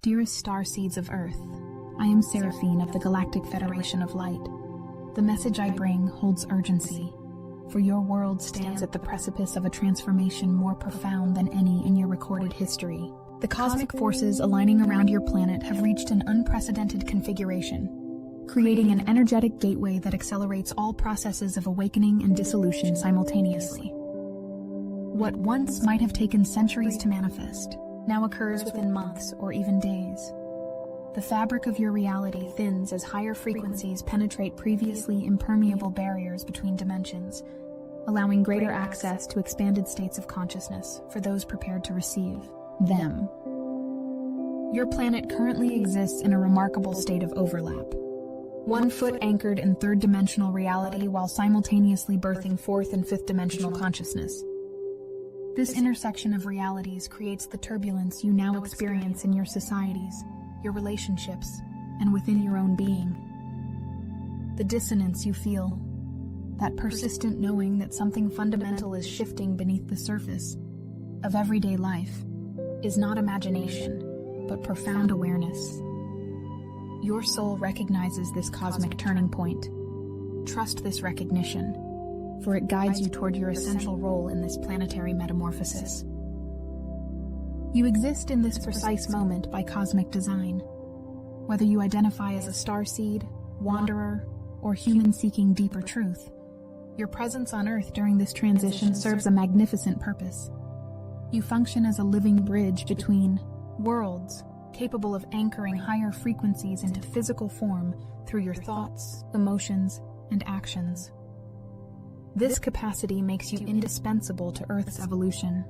Dearest Starseeds of Earth, I am Seraphine of the Galactic Federation of Light. The message I bring holds urgency, for your world stands at the precipice of a transformation more profound than any in your recorded history. The cosmic forces aligning around your planet have reached an unprecedented configuration, creating an energetic gateway that accelerates all processes of awakening and dissolution simultaneously. What once might have taken centuries to manifest now occurs within months or even days. The fabric of your reality thins as higher frequencies penetrate previously impermeable barriers between dimensions, allowing greater access to expanded states of consciousness for those prepared to receive them. Your planet currently exists in a remarkable state of overlap. One foot anchored in third-dimensional reality while simultaneously birthing fourth and fifth-dimensional consciousness. This intersection of realities creates the turbulence you now experience in your societies, your relationships, and within your own being. The dissonance you feel, that persistent knowing that something fundamental is shifting beneath the surface of everyday life, is not imagination, but profound awareness. Your soul recognizes this cosmic turning point. Trust this recognition, for it guides you toward your essential role in this planetary metamorphosis. You exist in this precise moment by cosmic design. Whether you identify as a starseed, wanderer, or human seeking deeper truth, your presence on Earth during this transition serves a magnificent purpose. You function as a living bridge between worlds, capable of anchoring higher frequencies into physical form through your thoughts, emotions, and actions. This capacity makes you indispensable to Earth's evolution.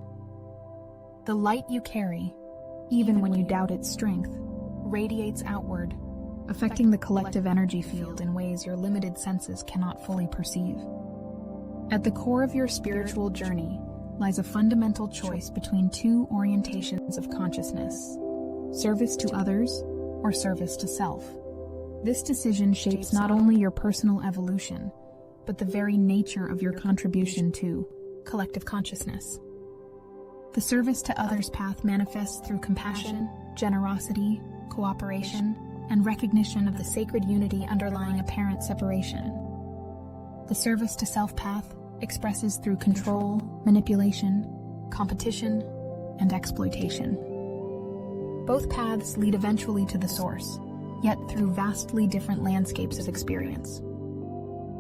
The light you carry, even when you doubt its strength, radiates outward, affecting the collective energy field in ways your limited senses cannot fully perceive. At the core of your spiritual journey lies a fundamental choice between two orientations of consciousness: service to others or service to self. This decision shapes not only your personal evolution, but the very nature of your contribution to collective consciousness. The service to others path manifests through compassion, generosity, cooperation, and recognition of the sacred unity underlying apparent separation. The service to self path expresses through control, manipulation, competition, and exploitation. Both paths lead eventually to the source, yet through vastly different landscapes of experience.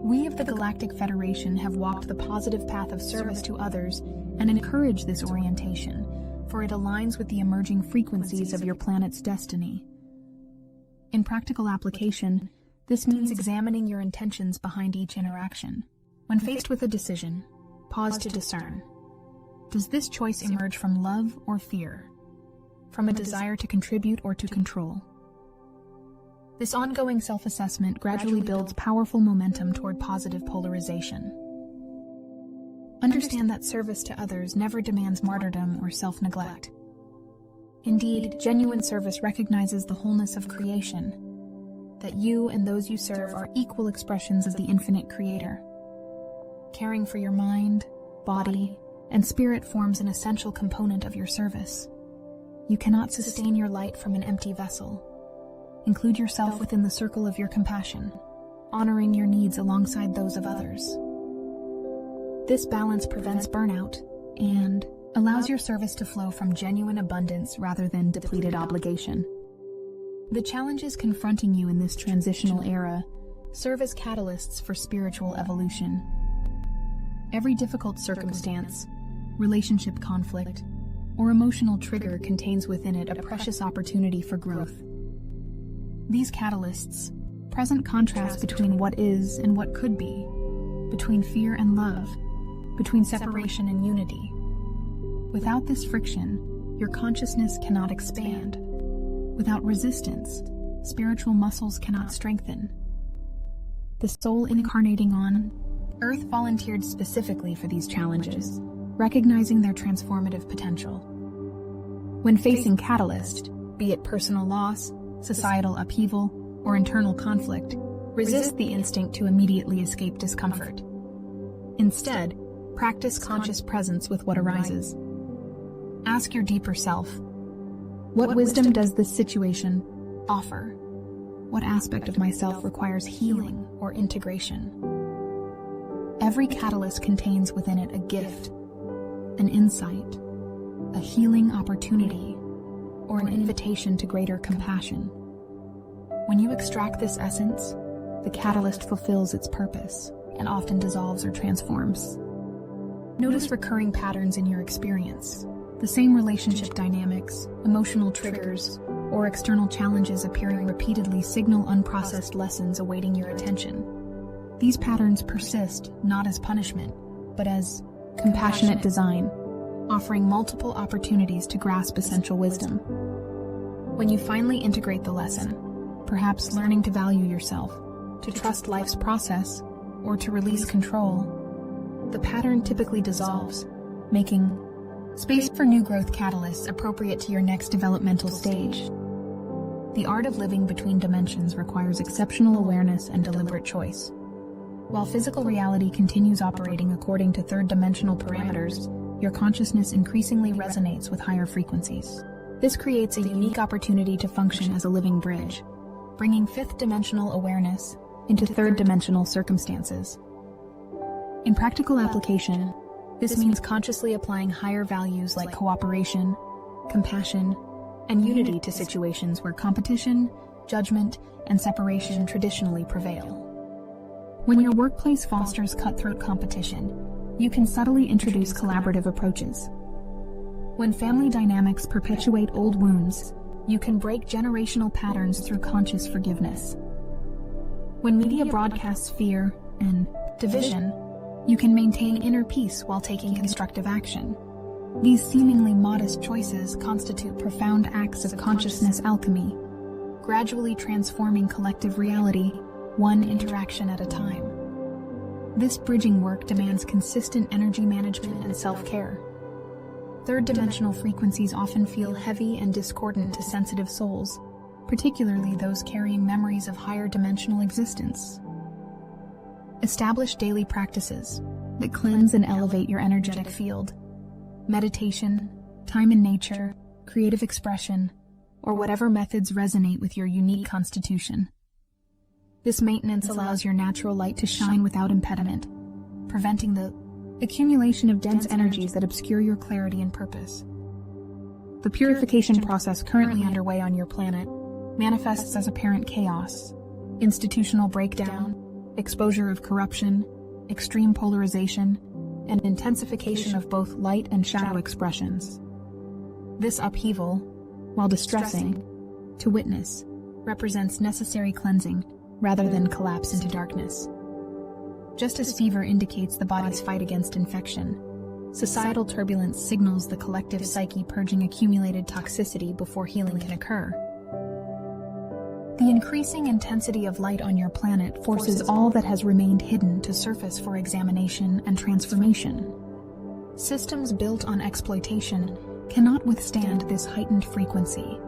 We of the Galactic Federation have walked the positive path of service to others and encourage this orientation, for it aligns with the emerging frequencies of your planet's destiny. In practical application, this means examining your intentions behind each interaction. When faced with a decision, pause to discern. Does this choice emerge from love or fear? From a desire to contribute or to control? This ongoing self-assessment gradually builds powerful momentum toward positive polarization. Understand that service to others never demands martyrdom or self-neglect. Indeed, genuine service recognizes the wholeness of creation, that you and those you serve are equal expressions of the infinite Creator. Caring for your mind, body, and spirit forms an essential component of your service. You cannot sustain your light from an empty vessel. Include yourself within the circle of your compassion, honoring your needs alongside those of others. This balance prevents burnout and allows your service to flow from genuine abundance rather than depleted obligation. The challenges confronting you in this transitional era serve as catalysts for spiritual evolution. Every difficult circumstance, relationship conflict, or emotional trigger contains within it a precious opportunity for growth. These catalysts present contrast between what is and what could be, between fear and love, between separation and unity. Without this friction, your consciousness cannot expand. Without resistance, spiritual muscles cannot strengthen. The soul incarnating on Earth volunteered specifically for these challenges, recognizing their transformative potential. When facing catalyst, be it personal loss, societal upheaval, or internal conflict, resist the instinct to immediately escape discomfort. Instead, practice conscious presence with what arises. Ask your deeper self, What wisdom does this situation offer? What aspect of myself requires healing or integration? Every catalyst contains within it a gift, an insight, a healing opportunity, or an invitation to greater compassion. When you extract this essence, the catalyst fulfills its purpose and often dissolves or transforms. Notice recurring patterns in your experience. The same relationship dynamics, emotional triggers, or external challenges appearing repeatedly signal unprocessed lessons awaiting your attention. These patterns persist not as punishment, but as compassionate design, offering multiple opportunities to grasp essential wisdom. When you finally integrate the lesson, perhaps learning to value yourself, to trust life's process, or to release control, the pattern typically dissolves, making space for new growth catalysts appropriate to your next developmental stage. The art of living between dimensions requires exceptional awareness and deliberate choice. While physical reality continues operating according to third-dimensional parameters, your consciousness increasingly resonates with higher frequencies. This creates a unique opportunity to function as a living bridge, bringing fifth-dimensional awareness into third-dimensional circumstances. In practical application, this means consciously applying higher values like cooperation, compassion, and unity to situations where competition, judgment, and separation traditionally prevail. When your workplace fosters cutthroat competition, you can subtly introduce collaborative approaches. When family dynamics perpetuate old wounds, you can break generational patterns through conscious forgiveness. When media broadcasts fear and division, you can maintain inner peace while taking constructive action. These seemingly modest choices constitute profound acts of consciousness alchemy, gradually transforming collective reality, one interaction at a time. This bridging work demands consistent energy management and self-care. Third-dimensional frequencies often feel heavy and discordant to sensitive souls, particularly those carrying memories of higher dimensional existence. Establish daily practices that cleanse and elevate your energetic field. Meditation, time in nature, creative expression, or whatever methods resonate with your unique constitution. This maintenance allows your natural light to shine without impediment, preventing the accumulation of dense energies that obscure your clarity and purpose. The purification process currently underway on your planet manifests as apparent chaos, institutional breakdown, exposure of corruption, extreme polarization, and intensification of both light and shadow expressions. This upheaval, while distressing to witness, represents necessary cleansing rather than collapse into darkness. Just as fever indicates the body's fight against infection, societal turbulence signals the collective psyche purging accumulated toxicity before healing can occur. The increasing intensity of light on your planet forces all that has remained hidden to surface for examination and transformation. Systems built on exploitation cannot withstand this heightened frequency.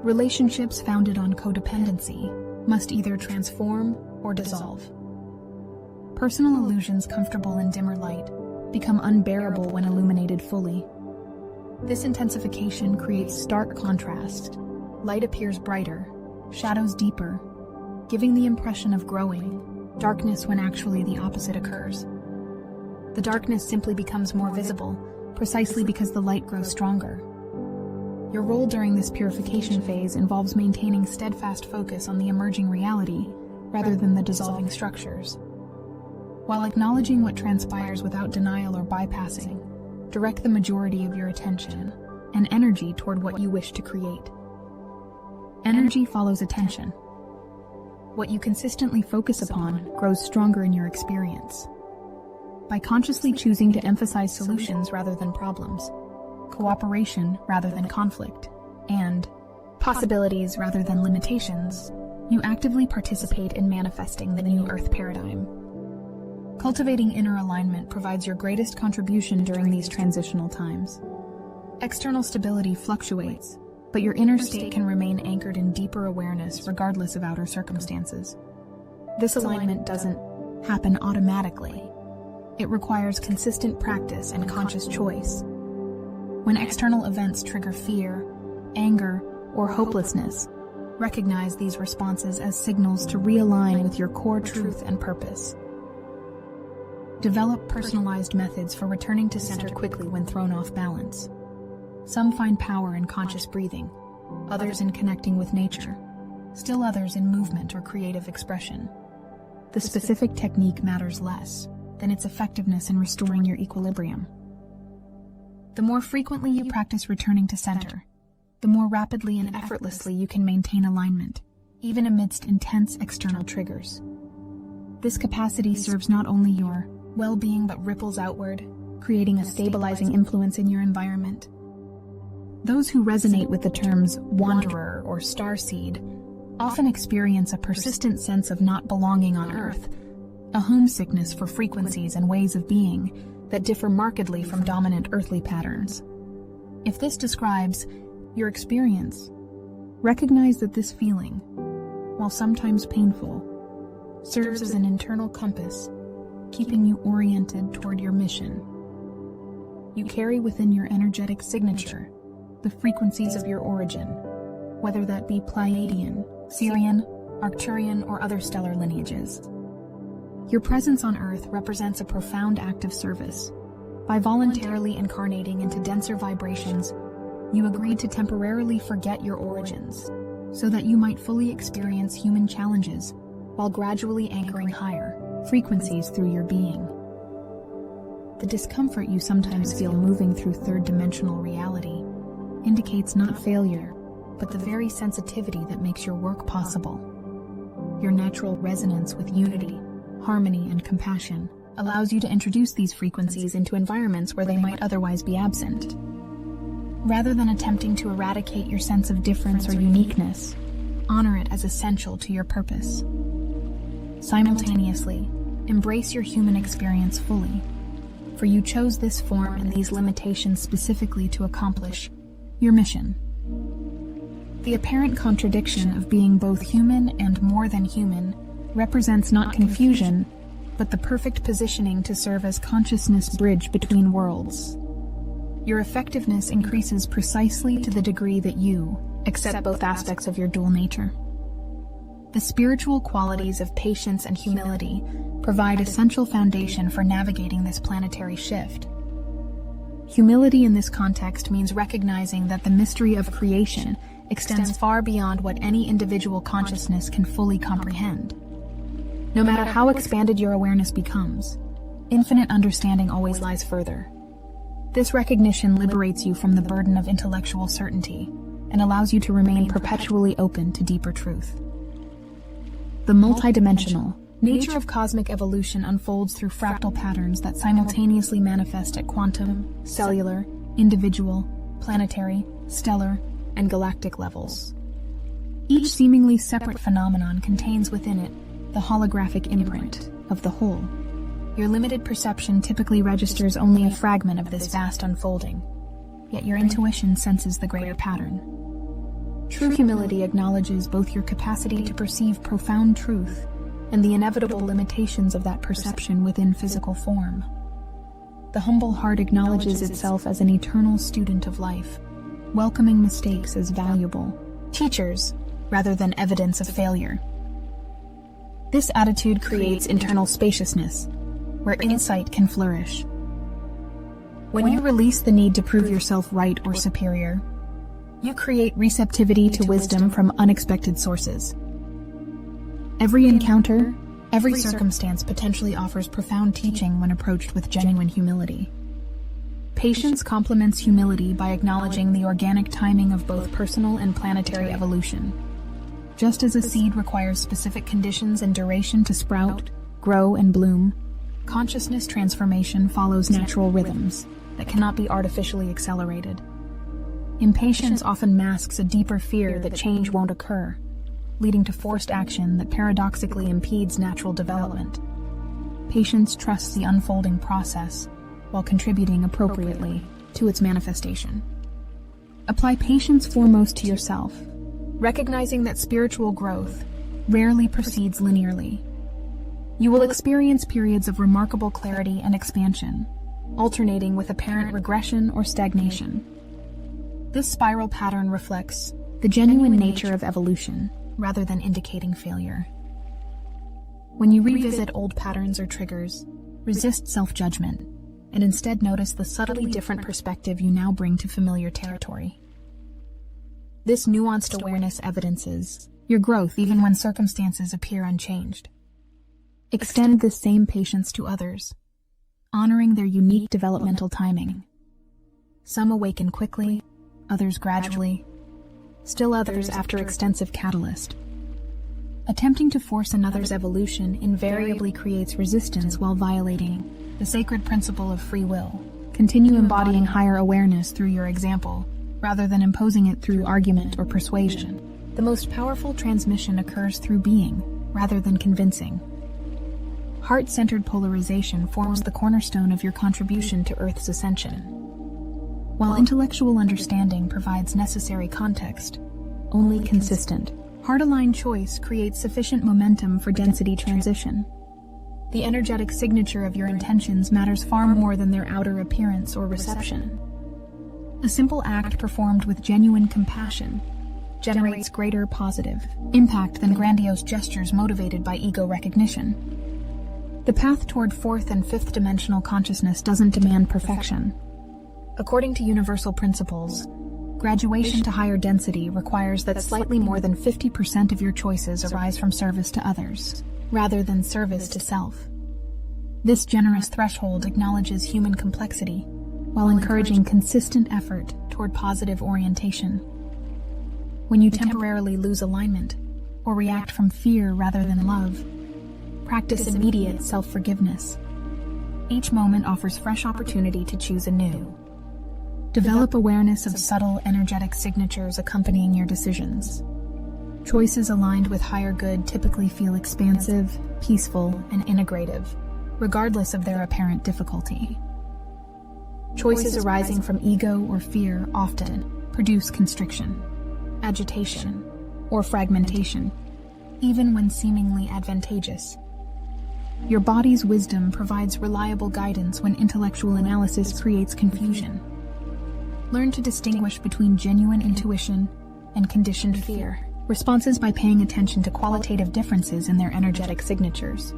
Relationships founded on codependency must either transform or dissolve. Personal illusions comfortable in dimmer light become unbearable when illuminated fully. This intensification creates stark contrast. Light appears brighter, shadows deeper, giving the impression of growing darkness when actually the opposite occurs. The darkness simply becomes more visible, precisely because the light grows stronger. Your role during this purification phase involves maintaining steadfast focus on the emerging reality rather than the dissolving structures. While acknowledging what transpires without denial or bypassing, direct the majority of your attention and energy toward what you wish to create. Energy follows attention. What you consistently focus upon grows stronger in your experience. By consciously choosing to emphasize solutions rather than problems, cooperation rather than conflict, and possibilities rather than limitations, you actively participate in manifesting the new Earth paradigm. Cultivating inner alignment provides your greatest contribution during these transitional times. External stability fluctuates, but your inner state can remain anchored in deeper awareness regardless of outer circumstances. This alignment doesn't happen automatically. It requires consistent practice and conscious choice. When external events trigger fear, anger, or hopelessness, recognize these responses as signals to realign with your core truth and purpose. Develop personalized methods for returning to center quickly when thrown off balance. Some find power in conscious breathing, others in connecting with nature, still others in movement or creative expression. The specific technique matters less than its effectiveness in restoring your equilibrium. The more frequently you practice returning to center, the more rapidly and effortlessly you can maintain alignment, even amidst intense external triggers. This capacity serves not only your well-being but ripples outward, creating a stabilizing influence in your environment. Those who resonate with the terms wanderer or starseed often experience a persistent sense of not belonging on Earth, a homesickness for frequencies and ways of being that differ markedly from dominant earthly patterns. If this describes your experience, recognize that this feeling, while sometimes painful, serves as an internal compass, keeping you oriented toward your mission. You carry within your energetic signature the frequencies of your origin, whether that be Pleiadian, Sirian, Arcturian, or other stellar lineages. Your presence on Earth represents a profound act of service. By voluntarily incarnating into denser vibrations, you agreed to temporarily forget your origins, so that you might fully experience human challenges while gradually anchoring higher frequencies through your being. The discomfort you sometimes feel moving through third-dimensional reality indicates not failure, but the very sensitivity that makes your work possible. Your natural resonance with unity, harmony, and compassion allows you to introduce these frequencies into environments where they might otherwise be absent. Rather than attempting to eradicate your sense of difference or uniqueness, honor it as essential to your purpose. Simultaneously, embrace your human experience fully, for you chose this form and these limitations specifically to accomplish your mission. The apparent contradiction of being both human and more than human represents not confusion, but the perfect positioning to serve as consciousness bridge between worlds. Your effectiveness increases precisely to the degree that you accept both aspects of your dual nature. The spiritual qualities of patience and humility provide essential foundation for navigating this planetary shift. Humility in this context means recognizing that the mystery of creation extends far beyond what any individual consciousness can fully comprehend. No matter how expanded your awareness becomes, infinite understanding always lies further. This recognition liberates you from the burden of intellectual certainty and allows you to remain perpetually open to deeper truth. The multidimensional nature of cosmic evolution unfolds through fractal patterns that simultaneously manifest at quantum, cellular, individual, planetary, stellar, and galactic levels. Each seemingly separate phenomenon contains within it the holographic imprint of the whole. Your limited perception typically registers only a fragment of this vast unfolding, yet your intuition senses the greater pattern. True humility acknowledges both your capacity to perceive profound truth and the inevitable limitations of that perception within physical form. The humble heart acknowledges itself as an eternal student of life, welcoming mistakes as valuable teachers rather than evidence of failure. This attitude creates internal spaciousness, where insight can flourish. When you release the need to prove yourself right or superior, you create receptivity to wisdom from unexpected sources. Every encounter, every circumstance potentially offers profound teaching when approached with genuine humility. Patience complements humility by acknowledging the organic timing of both personal and planetary evolution. Just as a seed requires specific conditions and duration to sprout, grow, and bloom, consciousness transformation follows natural rhythms that cannot be artificially accelerated. Impatience often masks a deeper fear that change won't occur, leading to forced action that paradoxically impedes natural development. Patience trusts the unfolding process while contributing appropriately to its manifestation. Apply patience foremost to yourself, recognizing that spiritual growth rarely proceeds linearly. You will experience periods of remarkable clarity and expansion, alternating with apparent regression or stagnation. This spiral pattern reflects the genuine nature of evolution rather than indicating failure. When you revisit old patterns or triggers, resist self-judgment and instead notice the subtly different perspective you now bring to familiar territory. This nuanced awareness evidences your growth even when circumstances appear unchanged. Extend this same patience to others, honoring their unique developmental timing. Some awaken quickly, others gradually, still others after extensive catalyst. Attempting to force another's evolution invariably creates resistance while violating the sacred principle of free will. Continue embodying higher awareness through your example, rather than imposing it through argument or persuasion. The most powerful transmission occurs through being, rather than convincing. Heart-centered polarization forms the cornerstone of your contribution to Earth's ascension. While intellectual understanding provides necessary context, only consistent, heart-aligned choice creates sufficient momentum for density transition. The energetic signature of your intentions matters far more than their outer appearance or reception. A simple act performed with genuine compassion generates greater positive impact than grandiose gestures motivated by ego recognition. The path toward fourth and fifth dimensional consciousness doesn't demand perfection. According to universal principles, graduation to higher density requires that slightly more than 50% of your choices arise from service to others, rather than service to self. This generous threshold acknowledges human complexity, while encouraging consistent effort toward positive orientation. When you temporarily lose alignment, or react from fear rather than love, practice immediate self-forgiveness. Each moment offers fresh opportunity to choose anew. Develop awareness of subtle energetic signatures accompanying your decisions. Choices aligned with higher good typically feel expansive, peaceful, and integrative, regardless of their apparent difficulty. Choices arising from ego or fear often produce constriction, agitation, or fragmentation, even when seemingly advantageous. Your body's wisdom provides reliable guidance when intellectual analysis creates confusion. Learn to distinguish between genuine intuition and conditioned fear responses by paying attention to qualitative differences in their energetic signatures.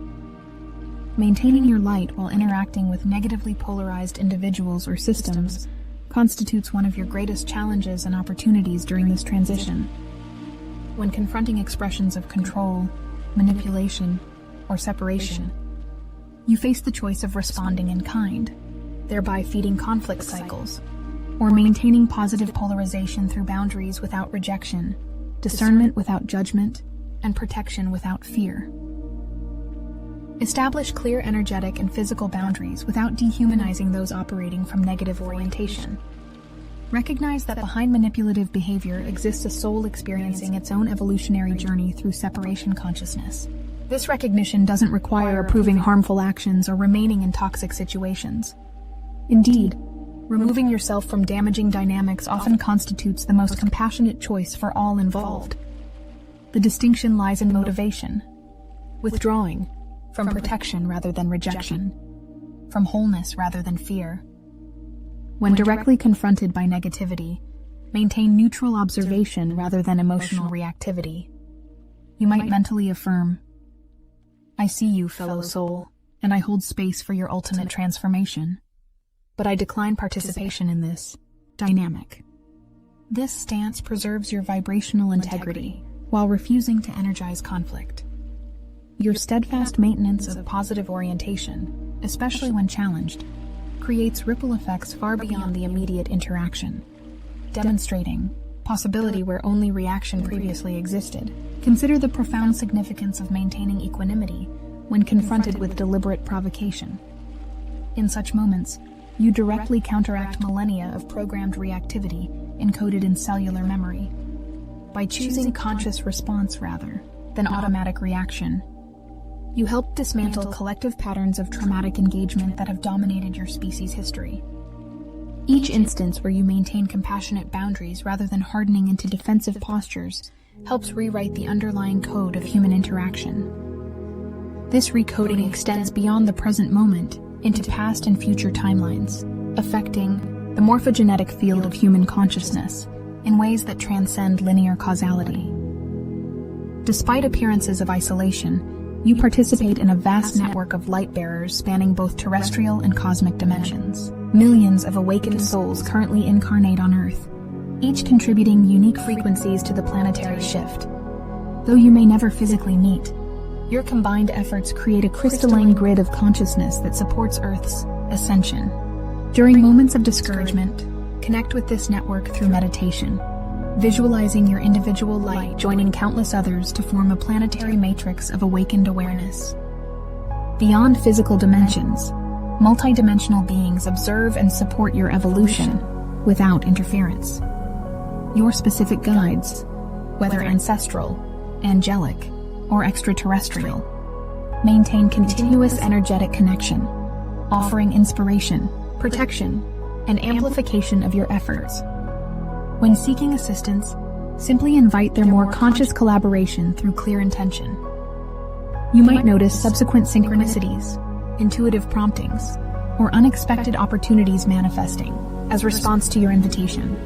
Maintaining your light while interacting with negatively polarized individuals or systems constitutes one of your greatest challenges and opportunities during this transition. When confronting expressions of control, manipulation, or separation, you face the choice of responding in kind, thereby feeding conflict cycles, or maintaining positive polarization through boundaries without rejection, discernment without judgment, and protection without fear. Establish clear energetic and physical boundaries without dehumanizing those operating from negative orientation. Recognize that behind manipulative behavior exists a soul experiencing its own evolutionary journey through separation consciousness. This recognition doesn't require approving harmful actions or remaining in toxic situations. Indeed, removing yourself from damaging dynamics often constitutes the most compassionate choice for all involved. The distinction lies in motivation, withdrawing from protection rather than rejection, from wholeness rather than fear. When directly confronted by negativity, maintain neutral observation rather than emotional reactivity. You might mentally affirm, "I see you, fellow soul, and I hold space for your ultimate transformation. But I decline participation in this dynamic." This stance preserves your vibrational integrity while refusing to energize conflict. Your steadfast maintenance of positive orientation, especially when challenged, creates ripple effects far beyond the immediate interaction, demonstrating possibility where only reaction previously existed. Consider the profound significance of maintaining equanimity when confronted with deliberate provocation. In such moments, you directly counteract millennia of programmed reactivity encoded in cellular memory. By choosing conscious response rather than automatic reaction, you help dismantle collective patterns of traumatic engagement that have dominated your species' history. Each instance where you maintain compassionate boundaries rather than hardening into defensive postures helps rewrite the underlying code of human interaction. This recoding extends beyond the present moment into past and future timelines, affecting the morphogenetic field of human consciousness, in ways that transcend linear causality. Despite appearances of isolation, you participate in a vast network of light-bearers spanning both terrestrial and cosmic dimensions. Millions of awakened souls currently incarnate on Earth, each contributing unique frequencies to the planetary shift. Though you may never physically meet, your combined efforts create a crystalline grid of consciousness that supports Earth's ascension. During moments of discouragement, connect with this network through meditation, visualizing your individual light joining countless others to form a planetary matrix of awakened awareness. Beyond physical dimensions, multidimensional beings observe and support your evolution without interference. Your specific guides, whether ancestral, angelic, or extraterrestrial, maintain continuous energetic connection, offering inspiration, protection, and amplification of your efforts. When seeking assistance, simply invite their more conscious collaboration through clear intention. You might notice subsequent synchronicities, intuitive promptings, or unexpected opportunities manifesting as response to your invitation.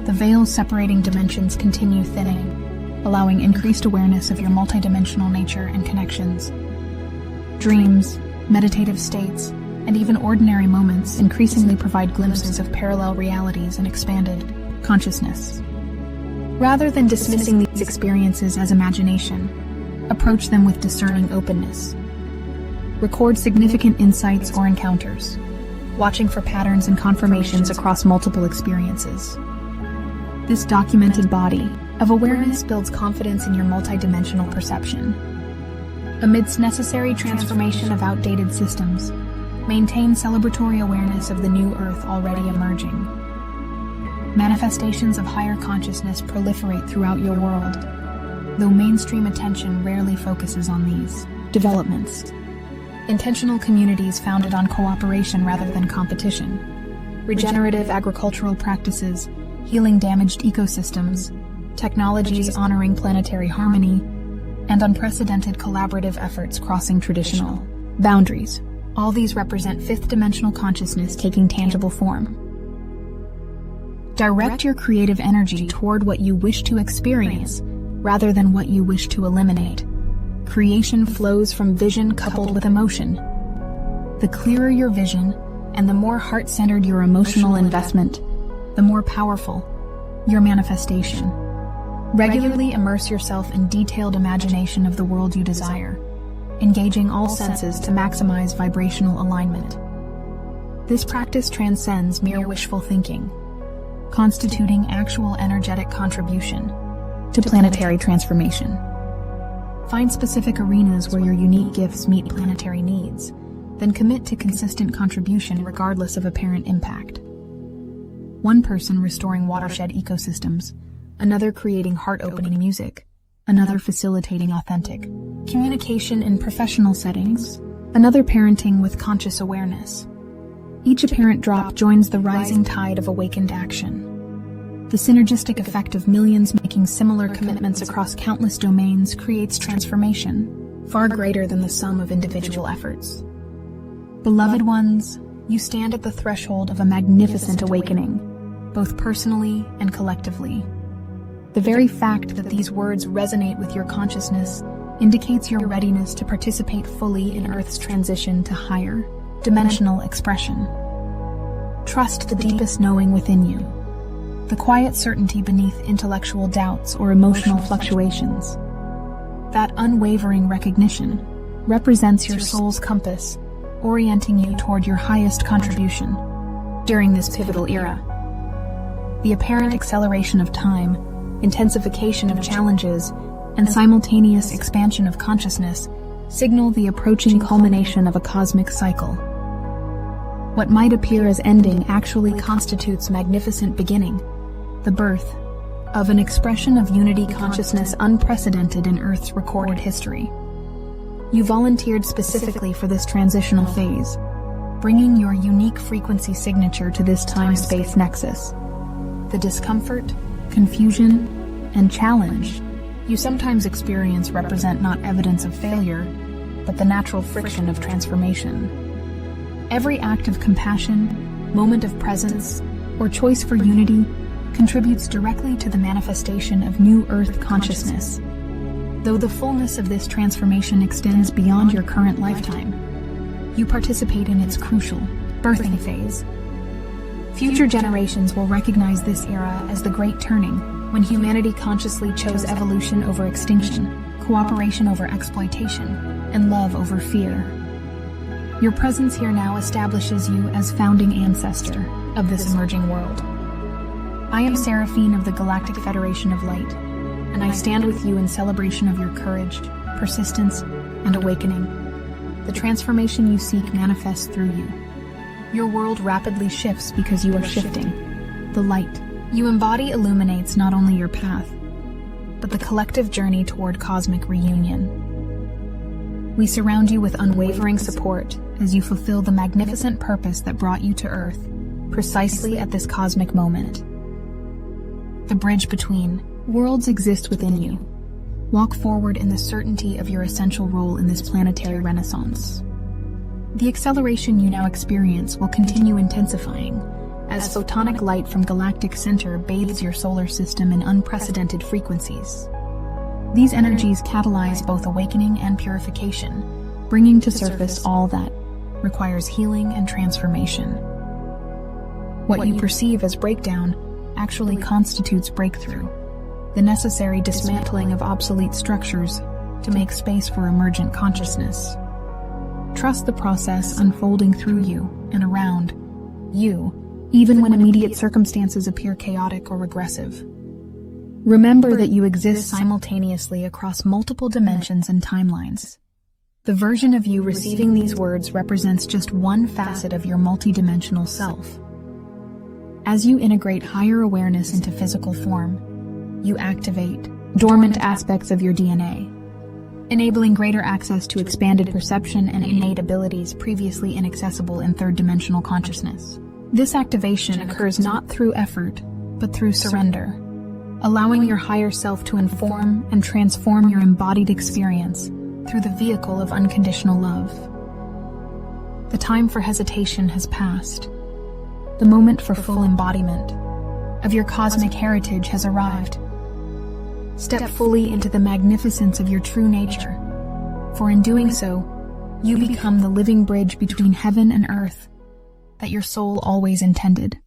The veils separating dimensions continue thinning, allowing increased awareness of your multidimensional nature and connections. Dreams, meditative states, and even ordinary moments increasingly provide glimpses of parallel realities and expanded consciousness. Rather than dismissing these experiences as imagination, approach them with discerning openness. Record significant insights or encounters, watching for patterns and confirmations across multiple experiences. This documented body of awareness builds confidence in your multidimensional perception. Amidst necessary transformation of outdated systems, maintain celebratory awareness of the new Earth already emerging. Manifestations of higher consciousness proliferate throughout your world, though mainstream attention rarely focuses on these developments. Intentional communities founded on cooperation rather than competition, regenerative agricultural practices, healing damaged ecosystems, technologies honoring planetary harmony, and unprecedented collaborative efforts crossing traditional boundaries. All these represent fifth-dimensional consciousness taking tangible form. Direct your creative energy toward what you wish to experience, rather than what you wish to eliminate. Creation flows from vision coupled with emotion. The clearer your vision, and the more heart-centered your emotional investment, the more powerful your manifestation. Regularly immerse yourself in detailed imagination of the world you desire, engaging all senses to maximize vibrational alignment. This practice transcends mere wishful thinking, constituting actual energetic contribution to planetary transformation. Find specific arenas where your unique gifts meet planetary needs, then commit to consistent contribution regardless of apparent impact. One person restoring watershed ecosystems, another creating heart-opening music, another facilitating authentic communication in professional settings, another parenting with conscious awareness. Each apparent drop joins the rising tide of awakened action. The synergistic effect of millions making similar commitments across countless domains creates transformation, far greater than the sum of individual efforts. Beloved ones, you stand at the threshold of a magnificent awakening, both personally and collectively. The very fact that these words resonate with your consciousness indicates your readiness to participate fully in Earth's transition to higher dimensional expression. Trust the deepest knowing within you, the quiet certainty beneath intellectual doubts or emotional fluctuations. That unwavering recognition represents your soul's compass, orienting you toward your highest contribution during this pivotal era. The apparent acceleration of time, intensification of challenges, and simultaneous expansion of consciousness signal the approaching culmination of a cosmic cycle. What might appear as ending actually constitutes magnificent beginning, the birth of an expression of unity consciousness unprecedented in Earth's recorded history. You volunteered specifically for this transitional phase, bringing your unique frequency signature to this time-space nexus. The discomfort, confusion, and challenge you sometimes experience represent not evidence of failure, but the natural friction of transformation. Every act of compassion, moment of presence, or choice for unity contributes directly to the manifestation of new Earth consciousness. Though the fullness of this transformation extends beyond your current lifetime, you participate in its crucial birthing phase. Future generations will recognize this era as the Great Turning, when humanity consciously chose evolution over extinction, cooperation over exploitation, and love over fear. Your presence here now establishes you as founding ancestor of this emerging world. I am Seraphine of the Galactic Federation of Light, and I stand with you in celebration of your courage, persistence, and awakening. The transformation you seek manifests through you. Your world rapidly shifts because you are shifting. The light you embody illuminates not only your path, but the collective journey toward cosmic reunion. We surround you with unwavering support as you fulfill the magnificent purpose that brought you to Earth, precisely at this cosmic moment. The bridge between worlds exists within you. Walk forward in the certainty of your essential role in this planetary renaissance. The acceleration you now experience will continue intensifying as photonic light from galactic center bathes your solar system in unprecedented frequencies. These energies catalyze both awakening and purification, bringing to surface all that requires healing and transformation. What you perceive as breakdown actually constitutes breakthrough, the necessary dismantling of obsolete structures to make space for emergent consciousness. Trust the process unfolding through you and around you, even when immediate circumstances appear chaotic or regressive. Remember that you exist simultaneously across multiple dimensions and timelines. The version of you receiving these words represents just one facet of your multidimensional self. As you integrate higher awareness into physical form, you activate dormant aspects of your DNA, enabling greater access to expanded perception and innate abilities previously inaccessible in third-dimensional consciousness. This activation occurs not through effort, but through surrender, allowing your higher self to inform and transform your embodied experience through the vehicle of unconditional love. The time for hesitation has passed. The moment for full embodiment of your cosmic heritage has arrived. Step fully into the magnificence of your true nature, for in doing so, you become the living bridge between heaven and earth that your soul always intended.